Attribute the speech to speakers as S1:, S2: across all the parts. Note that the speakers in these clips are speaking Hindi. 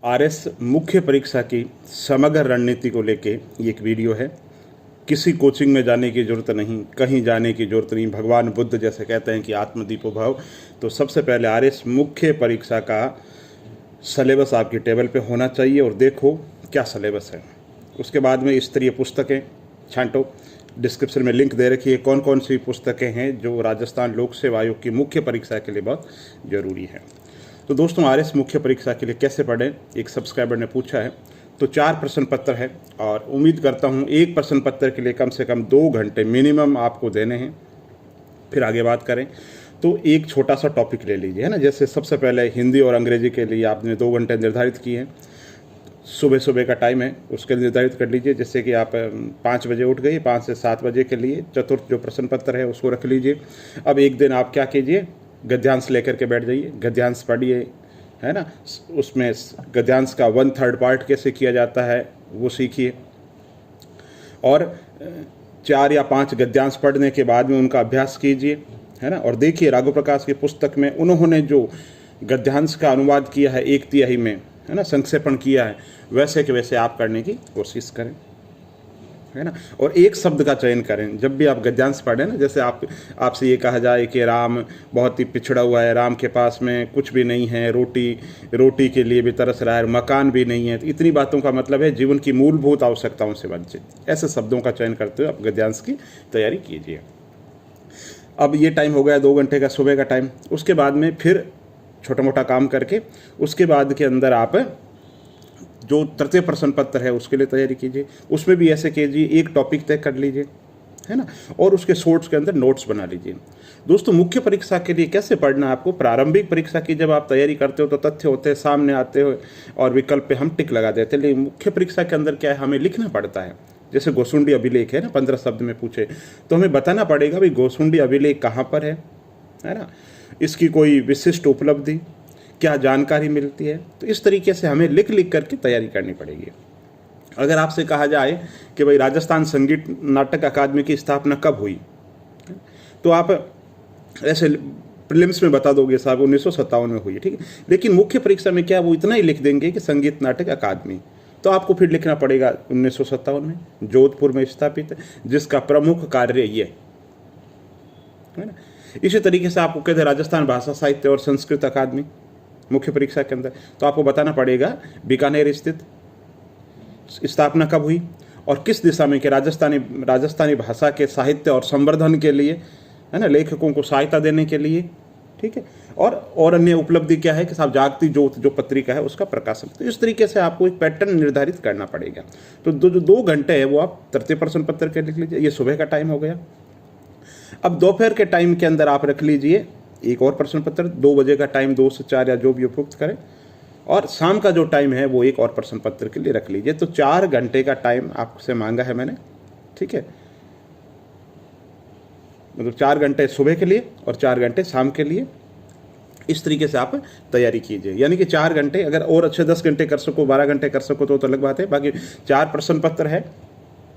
S1: आरएस मुख्य परीक्षा की समग्र रणनीति को लेके ये एक वीडियो है। किसी कोचिंग में जाने की ज़रूरत नहीं, कहीं जाने की ज़रूरत नहीं। भगवान बुद्ध जैसे कहते हैं कि आत्मदीपो भव। तो सबसे पहले आरएस मुख्य परीक्षा का सिलेबस आपकी टेबल पे होना चाहिए और देखो क्या सिलेबस है। उसके बाद में स्तरीय पुस्तकें छांटो। डिस्क्रिप्शन में लिंक दे रखी है कौन कौन सी पुस्तकें हैं जो राजस्थान लोक सेवा आयोग की मुख्य परीक्षा के लिए बहुत ज़रूरी है। तो दोस्तों, आरएस मुख्य परीक्षा के लिए कैसे पढ़ें, एक सब्सक्राइबर ने पूछा है। तो 4 प्रश्न पत्र है और उम्मीद करता हूँ एक प्रश्न पत्र के लिए कम से कम 2 घंटे मिनिमम आपको देने हैं। फिर आगे बात करें तो एक छोटा सा टॉपिक ले लीजिए, है ना। जैसे सबसे पहले हिंदी और अंग्रेजी के लिए आपने 2 घंटे निर्धारित किए हैं। सुबह का टाइम है, उसके लिए निर्धारित कर लीजिए। जैसे कि आप 5 बजे उठ गए, 5 से 7 बजे के लिए चतुर्थ जो प्रश्न पत्र है उसको रख लीजिए। अब एक दिन आप क्या कीजिए, गद्यांश लेकर के बैठ जाइए, गद्यांश पढ़िए, है ना। उसमें गद्यांश का 1/3 पार्ट कैसे किया जाता है वो सीखिए और 4 या 5 गद्यांश पढ़ने के बाद में उनका अभ्यास कीजिए, है ना। और देखिए राघव प्रकाश की पुस्तक में उन्होंने जो गद्यांश का अनुवाद किया है 1/3 में, है ना, संक्षेपण किया है, वैसे के वैसे आप करने की कोशिश करें, है ना। और एक शब्द का चयन करें जब भी आप गद्यांश पढ़ें ना। जैसे आपसे ये कहा जाए कि राम बहुत ही पिछड़ा हुआ है, राम के पास में कुछ भी नहीं है, रोटी के लिए भी तरस रहा है, मकान भी नहीं है। तो इतनी बातों का मतलब है जीवन की मूलभूत आवश्यकताओं से वंचित। ऐसे शब्दों का चयन करते हुए आप गद्यांश की तैयारी कीजिए। अब ये टाइम हो गया 2 घंटे का सुबह का टाइम। उसके बाद में फिर छोटा मोटा काम करके उसके बाद के अंदर आप जो तृतीय प्रश्न पत्र है उसके लिए तैयारी कीजिए। उसमें भी ऐसे कीजिए, एक टॉपिक तय कर लीजिए, है ना, और उसके शॉर्ट्स के अंदर नोट्स बना लीजिए। दोस्तों, मुख्य परीक्षा के लिए कैसे पढ़ना है आपको। प्रारंभिक परीक्षा की जब आप तैयारी करते हो तो तथ्य होते हैं सामने आते हो और विकल्प पे हम टिक लगा देते हैं। लेकिन मुख्य परीक्षा के अंदर क्या है, हमें लिखना पड़ता है। जैसे गोसुंडी अभिलेख है ना, 15 शब्द में पूछे तो हमें बताना पड़ेगा भाई गोसुंडी अभिलेख कहाँ पर है ना, इसकी कोई विशिष्ट उपलब्धि, क्या जानकारी मिलती है। तो इस तरीके से हमें लिख करके तैयारी करनी पड़ेगी। अगर आपसे कहा जाए कि भाई राजस्थान संगीत नाटक अकादमी की स्थापना कब हुई, तो आप ऐसे प्रीलिम्स में बता दोगे साहब 1957 में हुई है, ठीक है। लेकिन मुख्य परीक्षा में क्या वो इतना ही लिख देंगे कि संगीत नाटक अकादमी, तो आपको फिर लिखना पड़ेगा 1957 में जोधपुर में स्थापित है, जिसका प्रमुख कार्य ये है ना। इसी तरीके से आपको कहते हैं राजस्थान भाषा साहित्य और संस्कृत अकादमी मुख्य परीक्षा के अंदर, तो आपको बताना पड़ेगा बीकानेर स्थित, स्थापना कब हुई और किस दिशा में, कि राजस्थानी भाषा के साहित्य और संवर्धन के लिए, है ना, लेखकों को सहायता देने के लिए, ठीक है। और अन्य उपलब्धि क्या है कि साहब जागती ज्योत जो पत्रिका है उसका प्रकाशन। तो इस तरीके से आपको एक पैटर्न निर्धारित करना पड़ेगा। तो जो 2 घंटे है वो आप तृतीय प्रश्न पत्र के लिख लीजिए। ये सुबह का टाइम हो गया। अब दोपहर के टाइम के अंदर आप रख लीजिए एक और प्रश्न पत्र। 2 बजे का टाइम 2 से 4 या जो भी उपयुक्त करें, और शाम का जो टाइम है वो एक और प्रश्न पत्र के लिए रख लीजिए। तो 4 घंटे का टाइम आपसे मांगा है मैंने, ठीक है। मतलब 4 घंटे सुबह के लिए और 4 घंटे शाम के लिए। इस तरीके से आप तैयारी कीजिए। यानी कि 4 घंटे, अगर और अच्छे 10 घंटे कर सको, 12 घंटे कर सको तो अलग बात है। बाकी 4 प्रश्न पत्र है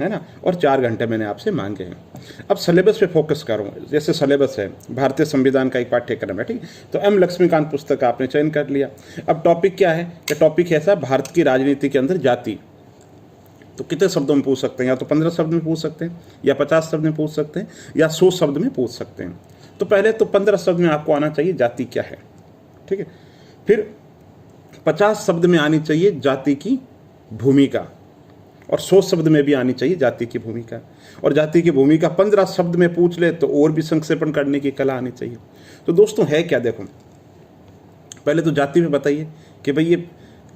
S1: ना, और 4 घंटे मैंने आपसे मांगे हैं। अब सिलेबस पे फोकस करूँ। जैसे सिलेबस है भारतीय संविधान का एक पाठ्यक्रम है, ठीक। तो एम लक्ष्मीकांत पुस्तक आपने चयन कर लिया। अब टॉपिक क्या है, कि टॉपिक है ऐसा, भारत की राजनीति के अंदर जाति। तो कितने शब्दों में पूछ सकते हैं, या तो 15 शब्द में पूछ सकते हैं, या 50 शब्द में पूछ सकते हैं, या 100 शब्द में पूछ सकते हैं। तो पहले तो 15 शब्द में आपको आना चाहिए जाति क्या है, ठीक है। फिर 50 शब्द में आनी चाहिए जाति की भूमिका, और 100 शब्द में भी आनी चाहिए जाति की भूमिका। और जाति की भूमिका 15 शब्द में पूछ ले तो और भी संक्षेपण करने की कला आनी चाहिए। तो दोस्तों है क्या, देखो पहले तो जाति में बताइए कि भाई ये,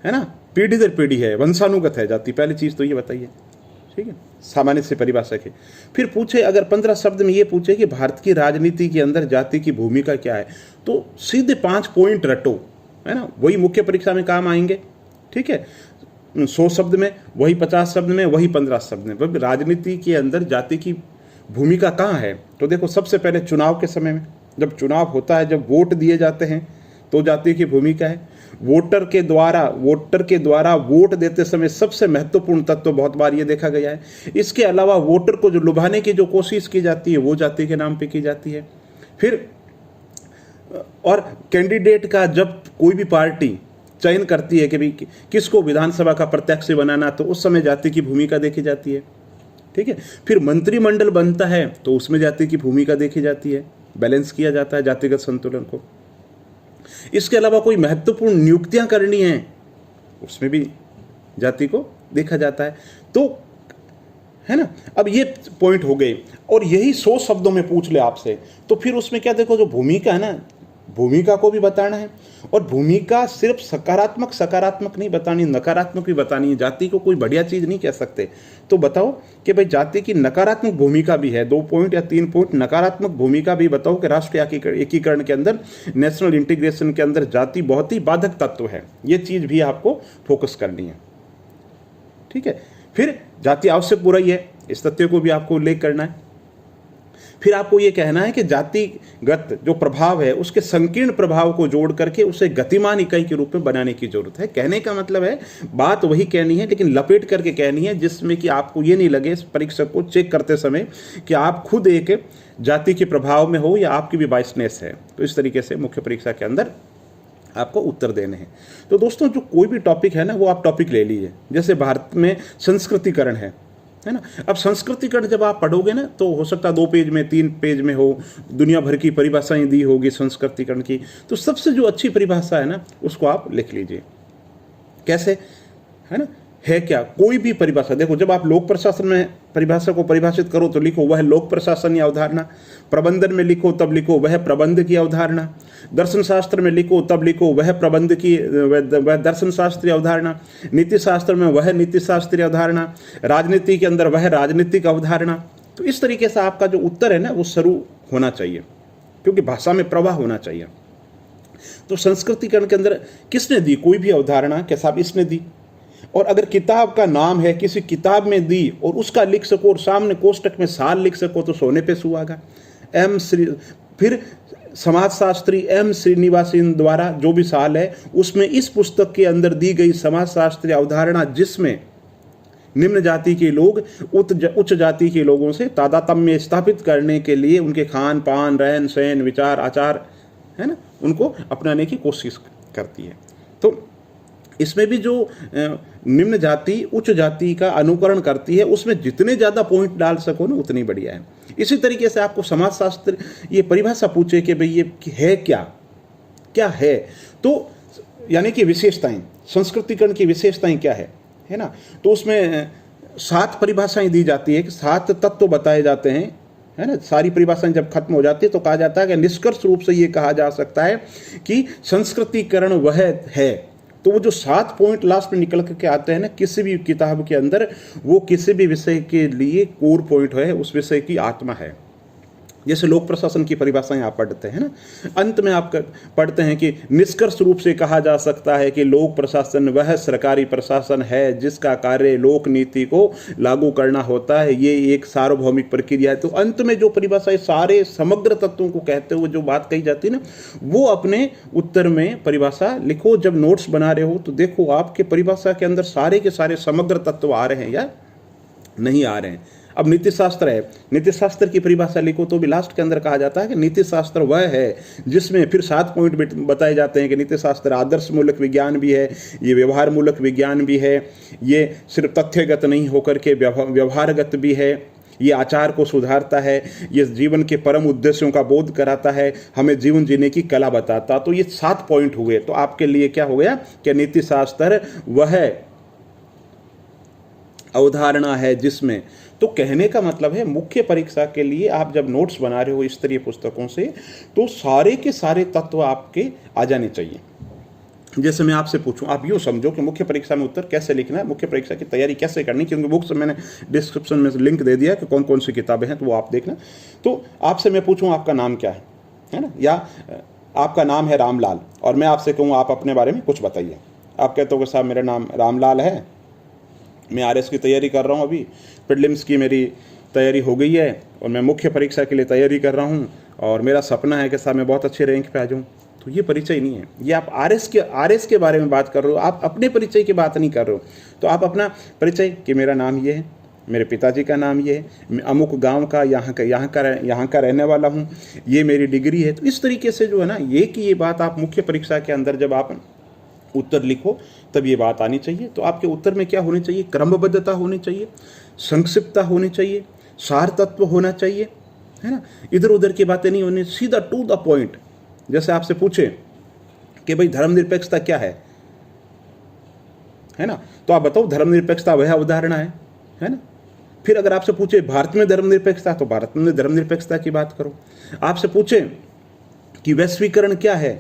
S1: है ना, पीढ़ी दर पीढ़ी है, वंशानुगत है जाति। पहली चीज़ तो ये बताइए, ठीक है, सामान्य से परिभाषा के। फिर पूछे, अगर 15 शब्द में ये पूछे कि भारत की राजनीति के अंदर जाति की भूमिका क्या है, तो सीधे 5 पॉइंट रटो, है ना, वही मुख्य परीक्षा में काम आएंगे, ठीक है। 100 शब्द में, वही 50 शब्द में, वही 15 शब्द में। राजनीति के अंदर जाति की भूमिका कहाँ है, तो देखो सबसे पहले चुनाव के समय में, जब चुनाव होता है, जब वोट दिए जाते हैं, तो जाति की भूमिका है। वोटर के द्वारा वोट देते समय सबसे महत्वपूर्ण तत्व बहुत बार ये देखा गया है। इसके अलावा वोटर को जो लुभाने की जो कोशिश की जाती है वो जाति के नाम पे की जाती है। फिर और कैंडिडेट का, जब कोई भी पार्टी चयन करती है कि भाई किसको विधानसभा का प्रत्याशी बनाना, तो उस समय जाति की भूमिका देखी जाती है। ठीक है, फिर मंत्रिमंडल बनता है तो उसमें जाति की भूमिका देखी जाती है, बैलेंस किया जाता है जातिगत संतुलन को। इसके अलावा कोई महत्वपूर्ण नियुक्तियां करनी है, उसमें भी जाति को देखा जाता है। तो है ना, अब ये पॉइंट हो गए, और यही 100 शब्दों में पूछ ले आपसे, तो फिर उसमें क्या देखो, जो भूमिका है ना, भूमिका को भी बताना है, और भूमिका सिर्फ सकारात्मक नहीं बतानी, नकारात्मक भी बतानी है। जाति को कोई बढ़िया चीज़ नहीं कह सकते। तो बताओ कि भाई जाति की नकारात्मक भूमिका भी है, 2 पॉइंट या 3 पॉइंट नकारात्मक भूमिका भी बताओ कि राष्ट्रीय एकीकरण के अंदर, नेशनल इंटीग्रेशन के अंदर जाति बहुत ही बाधक तत्व है। ये चीज़ भी आपको फोकस करनी है। ठीक है, फिर जाति आवश्यक बुराई है, इस तथ्य को भी आपको उल्लेख करना है। फिर आपको ये कहना है कि जातिगत जो प्रभाव है उसके संकीर्ण प्रभाव को जोड़ करके उसे गतिमान इकाई के रूप में बनाने की जरूरत है। कहने का मतलब है, बात वही कहनी है लेकिन लपेट करके कहनी है, जिसमें कि आपको ये नहीं लगे परीक्षक को चेक करते समय कि आप खुद एक जाति के प्रभाव में हो या आपकी भी बायसनेस है। तो इस तरीके से मुख्य परीक्षा के अंदर आपको उत्तर देने हैं। तो दोस्तों, जो कोई भी टॉपिक है ना, वो आप टॉपिक ले लीजिए। जैसे भारत में संस्कृतिकरण है ना। अब संस्कृतिकरण जब आप पढ़ोगे ना, तो हो सकता है 2 पेज में, 3 पेज में हो, दुनिया भर की परिभाषाएं दी होगी संस्कृतिकरण की। तो सबसे जो अच्छी परिभाषा है ना, उसको आप लिख लीजिए। कैसे, है ना, है क्या कोई भी परिभाषा। देखो, जब आप लोक प्रशासन में परिभाषा को परिभाषित करो तो लिखो वह लोक प्रशासन की अवधारणा, प्रबंधन में लिखो तब लिखो वह प्रबंध की अवधारणा, दर्शन शास्त्र में लिखो तब लिखो वह प्रबंध की वह दर्शन शास्त्रीय अवधारणा, नीति शास्त्र में वह नीति शास्त्रीय अवधारणा, राजनीति के अंदर वह राजनीतिक अवधारणा। तो इस तरीके से आपका जो उत्तर है ना, वो शुरू होना चाहिए, क्योंकि भाषा में प्रवाह होना चाहिए। तो संस्कृतिकरण के अंदर किसने दी कोई भी अवधारणा, क्या साहब इसने दी। और अगर किताब का नाम है, किसी किताब में दी और उसका लिख सको और सामने कोष्टक में साल लिख सको, तो सोने पे सुहागा। फिर समाजशास्त्री एम श्रीनिवासन द्वारा जो भी साल है, उसमें इस पुस्तक के अंदर दी गई समाजशास्त्रीय अवधारणा, जिसमें निम्न जाति के लोग उच्च जाति के लोगों से तादात्म्य स्थापित करने के लिए उनके खान पान, रहन सहन, विचार आचार, है ना, उनको अपनाने की कोशिश करती है। तो इसमें भी जो निम्न जाति उच्च जाति का अनुकरण करती है, उसमें जितने ज़्यादा पॉइंट डाल सको ना, उतनी बढ़िया है। इसी तरीके से आपको समाजशास्त्र ये परिभाषा पूछे कि भाई ये है क्या है, तो यानी कि विशेषताएं, संस्कृतिकरण की विशेषताएं क्या है ना। तो उसमें 7 परिभाषाएं दी जाती है, 7 तत्व बताए जाते हैं, है ना। सारी परिभाषाएं जब खत्म हो जाती है तो कहा जाता है कि निष्कर्ष रूप से ये कहा जा सकता है कि संस्कृतिकरण वह है। तो वो जो 7 पॉइंट लास्ट में निकल के आते हैं ना किसी भी किताब के अंदर, वो किसी भी विषय के लिए कोर पॉइंट है, उस विषय की आत्मा है। जैसे लोक प्रशासन की परिभाषाएं आप पढ़ते हैं ना, अंत में आप पढ़ते हैं कि निष्कर्ष रूप से कहा जा सकता है कि लोक प्रशासन वह सरकारी प्रशासन है जिसका कार्य लोक नीति को लागू करना होता है। ये एक सार्वभौमिक प्रक्रिया है। तो अंत में जो परिभाषा सारे समग्र तत्वों को कहते हुए जो बात कही जाती है ना, वो अपने उत्तर में परिभाषा लिखो। जब नोट्स बना रहे हो तो देखो आपके परिभाषा के अंदर सारे के सारे समग्र तत्व आ रहे हैं या नहीं आ रहे हैं। अब नीति शास्त्र है, नीति शास्त्र की परिभाषा लिखो तो भी लास्ट के अंदर कहा जाता है कि नीति शास्त्र वह है जिसमें फिर 7 पॉइंट बताए जाते हैं कि नीति शास्त्र आदर्श मूलक विज्ञान भी है, ये व्यवहार मूलक विज्ञान भी है, ये सिर्फ तथ्यगत नहीं होकर के व्यवहारगत भी है, ये आचार को सुधारता है, ये जीवन के परम उद्देश्यों का बोध कराता है, हमें जीवन जीने की कला बताता। तो ये 7 पॉइंट हुए। तो आपके लिए क्या हो गया कि नीति शास्त्र वह अवधारणा है जिसमें, तो कहने का मतलब है मुख्य परीक्षा के लिए आप जब नोट्स बना रहे हो इस तरह पुस्तकों से, तो सारे के सारे तत्व आपके आ जाने चाहिए। जैसे मैं आपसे पूछूं, आप यूँ समझो कि मुख्य परीक्षा में उत्तर कैसे लिखना है, मुख्य परीक्षा की तैयारी कैसे करनी, क्योंकि बुक्स मैंने डिस्क्रिप्शन में लिंक दे दिया कि कौन कौन सी किताबें हैं, तो वो आप देखना। तो आपसे मैं पूछूं आपका नाम क्या है ना, या आपका नाम है रामलाल, और मैं आपसे कहूँ आप अपने बारे में कुछ बताइए। आप कहते हो कि साहब मेरा नाम रामलाल है, मैं आरएस की तैयारी कर रहा हूँ, अभी प्रीलिम्स की मेरी तैयारी हो गई है और मैं मुख्य परीक्षा के लिए तैयारी कर रहा हूँ, और मेरा सपना है कि साहब मैं बहुत अच्छे रैंक पे आ जाऊँ। तो ये परिचय नहीं है, ये आप आरएस के बारे में बात कर रहे हो, आप अपने परिचय की बात नहीं कर रहे हो। तो आप अपना परिचय कि मेरा नाम ये है, मेरे पिताजी का नाम ये है, मैं अमुक गांव का यहाँ का रहने वाला हूँ, ये मेरी डिग्री है। तो इस तरीके से जो है ना, ये कि ये बात आप मुख्य परीक्षा के अंदर जब आप उत्तर लिखो तब ये बात आनी चाहिए। तो आपके उत्तर में क्या होनी चाहिए? क्रमबद्धता होनी चाहिए, संक्षिप्तता होनी चाहिए, सार तत्व होना चाहिए, है ना। इधर उधर की बातें नहीं होनी, सीधा टू द पॉइंट। जैसे आपसे पूछे कि भाई धर्मनिरपेक्षता क्या है ना, तो आप बताओ धर्मनिरपेक्षता वह अवधारणा है ना। फिर अगर आपसे पूछे भारत में धर्मनिरपेक्षता, तो भारत में धर्मनिरपेक्षता की बात करो। आपसे पूछे कि वैश्वीकरण क्या है,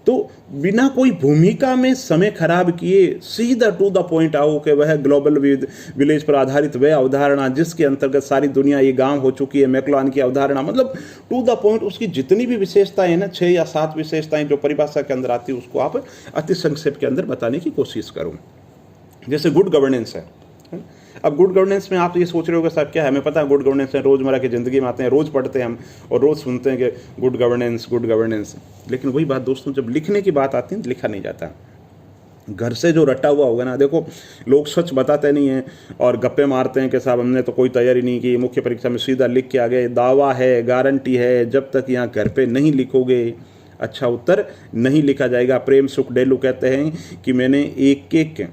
S1: तो बिना कोई भूमिका में समय खराब किए सीधा टू द पॉइंट आओ कि वह ग्लोबल विलेज पर आधारित वह अवधारणा जिसके अंतर्गत सारी दुनिया ये गांव हो चुकी है, मैक्लुहान की अवधारणा, मतलब टू द पॉइंट। उसकी जितनी भी विशेषताएं हैं ना, 6 या 7 विशेषताएं जो परिभाषा के अंदर आती है, उसको आप अति संक्षेप के अंदर बताने की कोशिश करो। जैसे गुड गवर्नेंस है। अब गुड गवर्नेंस में आप ये सोच रहे हो कि साहब क्या है, हमें पता है गुड गवर्नेंस है, रोज़मर्रा की ज़िंदगी में आते हैं, रोज़ पढ़ते हैं हम और रोज़ सुनते हैं कि गुड गवर्नेंस। लेकिन वही बात दोस्तों, जब लिखने की बात आती है तो लिखा नहीं जाता। घर से जो रटा हुआ होगा ना, देखो लोग सच बताते नहीं हैं और गप्पे मारते हैं कि साहब हमने तो कोई तैयारी नहीं की, मुख्य परीक्षा में सीधा लिख के आ गए। दावा है, गारंटी है, जब तक यहाँ घर पे नहीं लिखोगे अच्छा उत्तर नहीं लिखा जाएगा। प्रेम सुख डेलू कहते हैं कि मैंने एक एक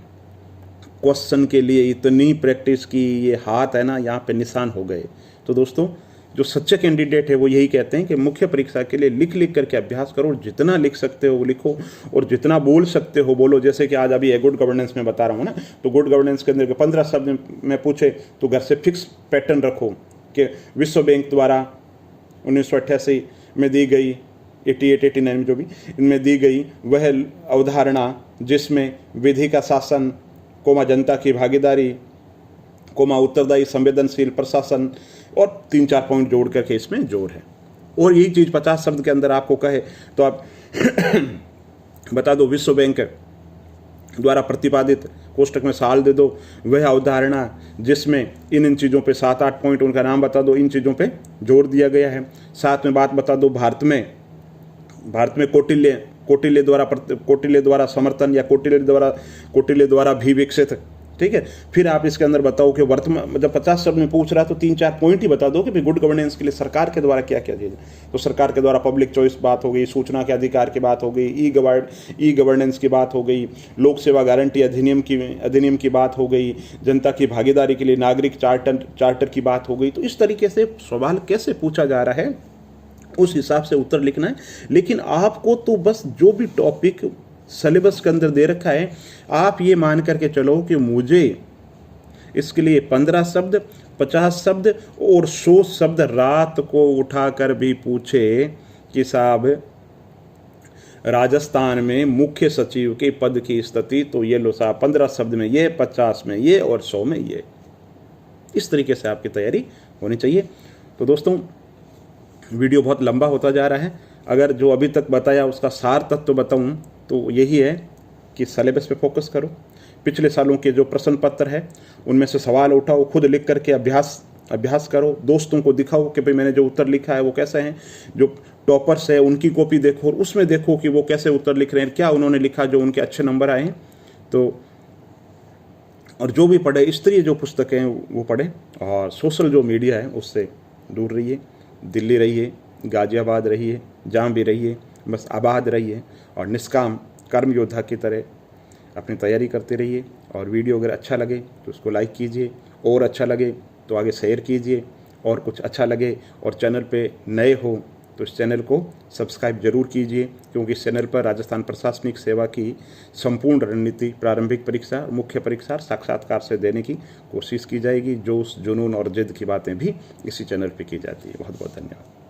S1: क्वेश्चन के लिए इतनी प्रैक्टिस की, ये हाथ है ना यहाँ पे निशान हो गए। तो दोस्तों जो सच्चे कैंडिडेट है वो यही कहते हैं कि मुख्य परीक्षा के लिए लिख लिख करके अभ्यास करो, जितना लिख सकते हो लिखो और जितना बोल सकते हो बोलो। जैसे कि आज अभी गुड गवर्नेंस में बता रहा हूँ ना, तो गुड गवर्नेंस के अंदर 15 शब्द में पूछे तो घर से फिक्स पैटर्न रखो कि विश्व बैंक द्वारा 1988 में दी गई, 88-89 में जो भी इनमें दी गई वह अवधारणा जिसमें विधि का शासन, कोमा जनता की भागीदारी, कोमा उत्तरदायी संवेदनशील प्रशासन और 3-4 पॉइंट जोड़ करके इसमें जोड़ है। और यही चीज़ 50 शब्द के अंदर आपको कहे तो आप बता दो विश्व बैंक द्वारा प्रतिपादित, कोष्टक में साल दे दो, वह अवधारणा जिसमें इन चीज़ों पे 7-8 पॉइंट उनका नाम बता दो, इन चीज़ों पे जोड़ दिया गया है। साथ में बात बता दो भारत में कौटिल्य द्वारा समर्थन या कौटिल्य द्वारा भी विकसित, ठीक है। फिर आप इसके अंदर बताओ कि वर्तमान, जब 50 शब्द में पूछ रहा है तो 3-4 पॉइंट ही बता दो कि गुड गवर्नेंस के लिए सरकार के द्वारा क्या क्या चीज़ है। तो सरकार के द्वारा पब्लिक चॉइस बात हो गई, सूचना के अधिकार की बात हो गई, ई गवर्नेंस की बात हो गई, लोक सेवा गारंटी अधिनियम की बात हो गई, जनता की भागीदारी के लिए नागरिक चार्टर की बात हो गई। तो इस तरीके से सवाल कैसे पूछा जा रहा है उस हिसाब से उत्तर लिखना है। लेकिन आपको तो बस जो भी टॉपिक सिलेबस के अंदर दे रखा है आप ये मान करके चलो कि मुझे इसके लिए 15 शब्द, 50 शब्द और 100 शब्द रात को उठाकर भी पूछे कि साहब राजस्थान में मुख्य सचिव के पद की स्थिति, तो ये लो साहब 15 शब्द में ये, 50 में ये और 100 में ये। इस तरीके से आपकी तैयारी होनी चाहिए। तो दोस्तों वीडियो बहुत लंबा होता जा रहा है, अगर जो अभी तक बताया उसका सार तत्व बताऊं तो यही है कि सिलेबस पे फोकस करो। पिछले सालों के जो प्रश्न पत्र है उनमें से सवाल उठाओ, खुद लिख करके अभ्यास करो, दोस्तों को दिखाओ कि भाई मैंने जो उत्तर लिखा है वो कैसे हैं। जो टॉपर्स है उनकी कॉपी देखो और उसमें देखो कि वो कैसे उत्तर लिख रहे हैं, क्या उन्होंने लिखा जो उनके अच्छे नंबर आए हैं। तो और जो भी पढ़े, स्तरीय जो पुस्तकें हैं वो पढ़े और सोशल जो मीडिया है उससे दूर रहिए। दिल्ली रहिए, गाजियाबाद रहिए, जहाँ भी रहिए, बस आबाद रहिए और निष्काम कर्म योद्धा की तरह अपनी तैयारी करते रहिए। और वीडियो अगर अच्छा लगे तो उसको लाइक कीजिए, और अच्छा लगे तो आगे शेयर कीजिए, और कुछ अच्छा लगे और चैनल पे नए हो तो इस चैनल को सब्सक्राइब जरूर कीजिए, क्योंकि इस चैनल पर राजस्थान प्रशासनिक सेवा की संपूर्ण रणनीति, प्रारंभिक परीक्षा, मुख्य परीक्षा, साक्षात्कार से देने की कोशिश की जाएगी। जोश, जुनून और जिद की बातें भी इसी चैनल पर की जाती है। बहुत बहुत धन्यवाद।